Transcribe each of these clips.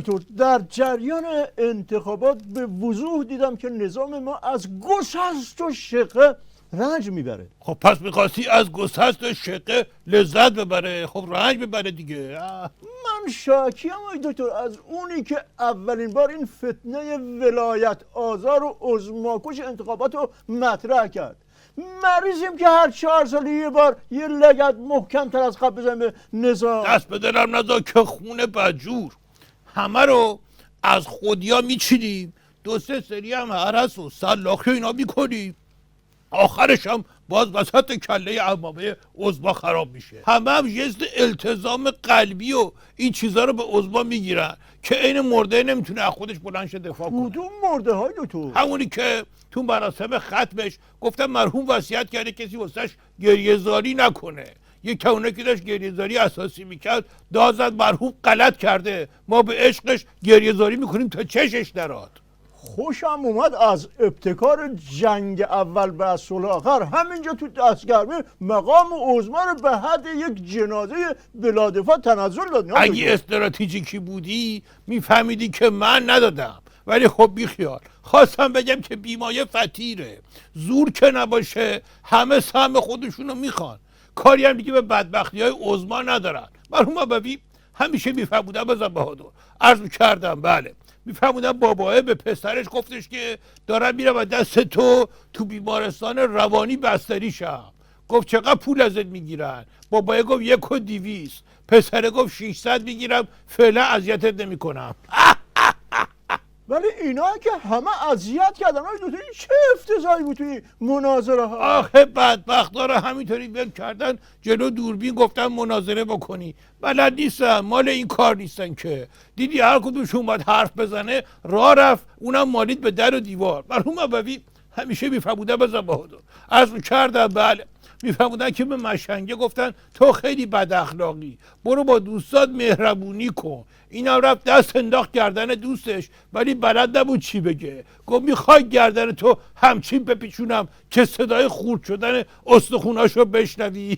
دکتر در جریان انتخابات به وضوح دیدم که نظام ما از گسست و شقه رنج میبره. خب پس میخواستی از گسست و شقه لذت ببره، خب رنج ببره دیگه. من شاکیم آقای دکتر از اونی که اولین بار این فتنه ولایت آزار و عظماکش انتخابات رو مطرح کرد. مریضیم که هر 4 سال یه بار یه لگد محکم تر از قبل بزنیم به نظام. دست به دلم نذار که خونه بدجور همه رو از خودیا میچینیم، 2-3 سری هم هرس و سلاخی اینا میکنیم، آخرش هم باز وسط کله عمامه عضما خراب میشه. همه هم جست التزام قلبی و این چیزا رو به عضما میگیرن که عین مرده نمیتونه از خودش بلند شه دفاع کنه. کدوم مرده های دکتر؟ همونی که تو مراسم ختمش گفتم مرحوم وصیت کرده کسی واسش گریه‌زاری نکنه. یک کونه که داشت گریه‌زاری اساسی میکرد دازد مرحوم غلط کرده، ما به عشقش گریه‌زاری میکنیم تا چشش دراد. خوشم اومد از ابتکار جنگ اول به صلح آخر همینجا تو دستگرمی مقام عظما رو به حد یک جنازه بلادفاع تنزل داد. اگه استراتژیکی بودی میفهمیدی که من ندادم، ولی خب بیخیال. خواستم بگم که بیمایه فتیره، زور که نباشه همه سهم خودشونو میخوان، کاری هم دیگه به بدبختی های عظما ندارن. مرحوم ابوی همیشه میفهمودن بزن بهادر، عرض میکردم بله میفهمودن باباه به پسرش گفتش که دارم میرم و دست تو بیمارستان روانی بستری شم. گفت چقدر پول ازت میگیرن؟ باباه گفت 1,200. پسره گفت 600 میگیرم، فعلا اذیتت نمیکنم. ولی اینا که همه اذیت کردن آقای دکتر، این چه افتضاحی بود توی مناظره ها؟ آخه بدبختا رو همینطوری ول کردن جلو دوربین، گفتن مناظره بکنی، بلد نیستن، مال این کار نیستن که. دیدی هر کدومش اومد حرف بزنه راه رفت، اونم مالید به در و دیوار. مرحوم ابوی همیشه میفهمودن بزن بهادر، عرض کردم بله میفهمودن که به مشنگه گفتن تو خیلی بد اخلاقی، برو با دوستات مهربونی کن. اینم رفت دست انداخت گردن دوستش، ولی بلد نبود چی بگه. گفت میخوای گردن تو همچین بپیچونم که صدای خورد شدن استخوناشو بشنوی.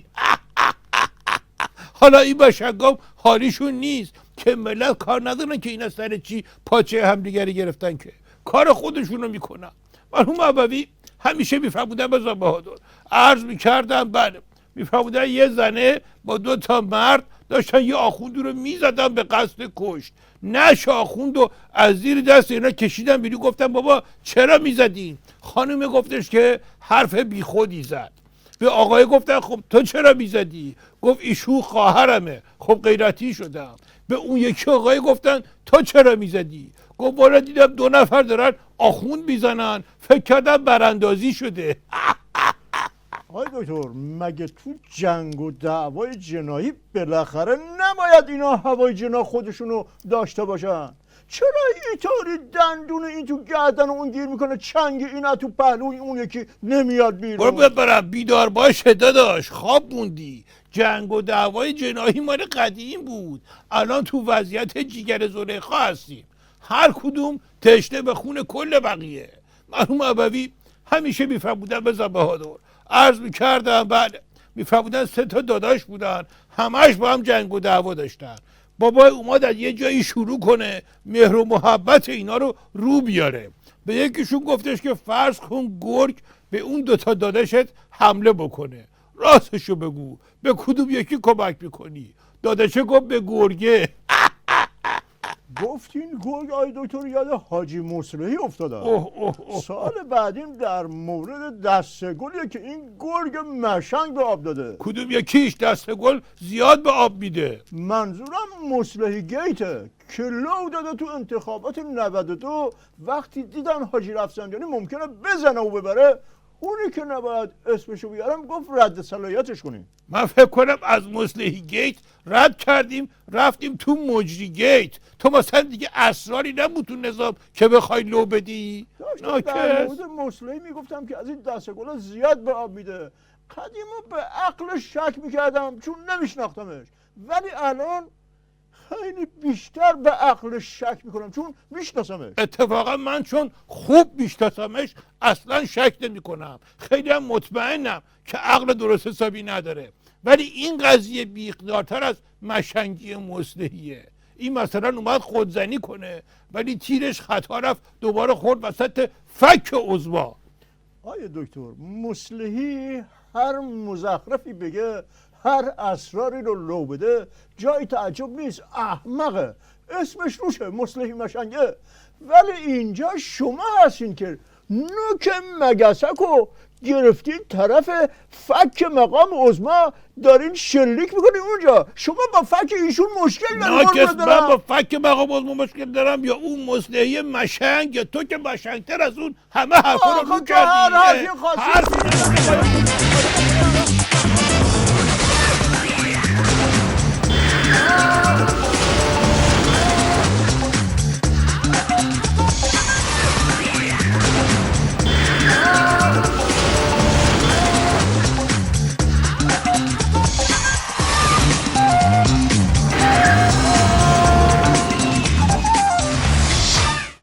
حالا این مشنگام حالیشون نیست که ملت کار ندارن که این از سر چی پاچه همدیگری گرفتن، که کار خودشونو میکنن. مرحوم ابوی همیشه میفهمودن بزن بهادر، عرض میکردم بله میفهمودن یه زنه با 2 تا مرد داشتن یه آخوند رو میزدن به قصد کشت، نش آخوند و از زیر دست اینا کشیدن بیرون. گفتن بابا چرا میزدین؟ خانم گفتش که حرف بی خودی زد. به آقای گفتن خب تو چرا میزدی؟ گفت ایشون خواهرمه، خب غیرتی شدم. به اون یکی آقای گفتن تو چرا میزدی؟ گفت بالا دیدم 2 نفر دارن آخوند میزنن، فکر کردم براندازی شده. آقای دکتر مگه تو جنگ و دعوای جنایی بالاخره نباید اینا هوای جنا خودشونو داشته باشن؟ چرا اینطوری دندون این تو گردن اون گیر میکنه، چنگ اینا تو پهلوی اون یکی نمیاد بیرون؟ برو برم بیدار باش داداش، خواب موندی. جنگ و دعوای جنایی مال قدیم بود، الان تو وضعیت جیگر زلیخا هستیم، هر کدوم تشنه به خون کل بقیه. مرحوم ابوی همیشه میفهمودن بزن بهادر، عرض میکردم بله میفهمودن 3 تا داداش بودن، همش با هم جنگ و دعوا داشتن. بابا اومد از یه جایی شروع کنه مهر و محبت اینا رو بیاره. به یکیشون گفتش که فرض کن گرگ به اون 2 تا داداشت حمله بکنه، راستشو بگو به کدوم یکی کمک میکنی؟ داداشه گفت به گرگه. گفتین گرگ آقای دکتر یاد حاجی مصلحی افتادم. سال بعدیم در مورد دسته گلیه که این گرگ مشنگ به آب داده. کدوم یکیش؟ دسته گل زیاد به آب میده. منظورم مصلحی گیته که لو داده تو انتخابات 92 وقتی دیدن حاجی رفسنجانی ممکنه بزنه و ببره، اونی که نباید اسمشو بیارم گفت رد صلاحیتش کنیم. من فکر کنم از مصلحی گیت رد کردیم رفتیم تو مجری گیت. تو مثلا دیگه اسراری نبود تو نظام که بخوای لو بدی؟ داشتم در مورد مصلحی میگفتم که از این دسته گلا زیاد به آب میده. قدیما به عقلش شک میکردم چون نمیشناختمش، ولی الان خیلی بیشتر به عقلش شک میکنم چون میشناسمش. اتفاقا من چون خوب میشناسمش اصلا شک نمی کنم، خیلی هم مطمئنم که عقل درست حسابی نداره. ولی این قضیه بی‌اقتدارتر از مشنگی مصلحیه. این مثلا اومد خودزنی کنه ولی تیرش خطا رفت دوباره خورد وسط فک عضوا. آیه دکتر مصلحی هر مزخرفی بگه هر اسراری رو لو بده جای تعجب نیست، احمقه، اسمش روشه مصلحی مشنگه. ولی اینجا شما هستین که نوک مگسک رو گرفتین طرف فک مقام عظما دارین شلیک میکنین اونجا. شما با فک ایشون مشکل دارین؟ ناکس من با فک مقام عظما مشکل دارم یا اون مصلحی مشنگ یا تو که مشنگتر از اون همه حرفا رو رو کردی؟ حرفی خاصی